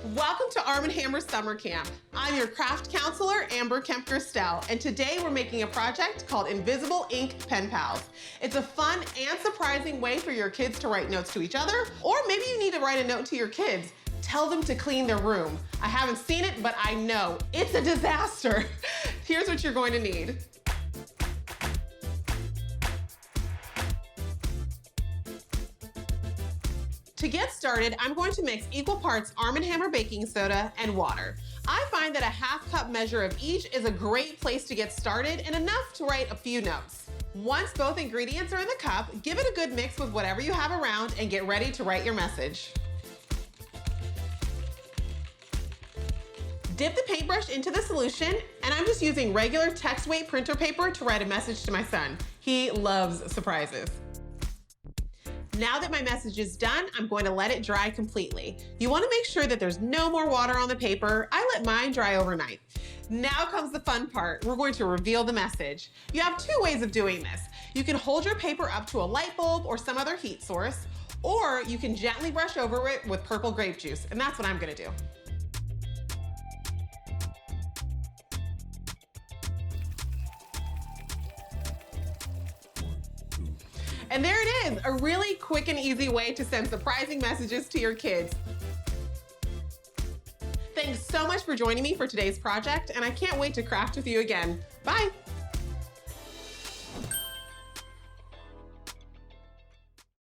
Welcome to Arm & Hammer Summer Camp. I'm your craft counselor, Amber Kemp-Gerstel, and today we're making a project called Invisible Ink Pen Pals. It's a fun and surprising way for your kids to write notes to each other, or maybe you need to write a note to your kids. Tell them to clean their room. I haven't seen it, but I know it's a disaster. Here's what you're going to need. To get started, I'm going to mix equal parts Arm & Hammer baking soda and water. I find that a half-cup measure of each is a great place to get started and enough to write a few notes. Once both ingredients are in the cup, give it a good mix with whatever you have around and get ready to write your message. Dip the paintbrush into the solution, and I'm just using regular text weight printer paper to write a message to my son. He loves surprises. Now that my message is done, I'm going to let it dry completely. You want to make sure that there's no more water on the paper. I let mine dry overnight. Now comes the fun part. We're going to reveal the message. You have two ways of doing this. You can hold your paper up to a light bulb or some other heat source, or you can gently brush over it with purple grape juice, and that's what I'm going to do. And there it is, a really quick and easy way to send surprising messages to your kids. Thanks so much for joining me for today's project, and I can't wait to craft with you again. Bye.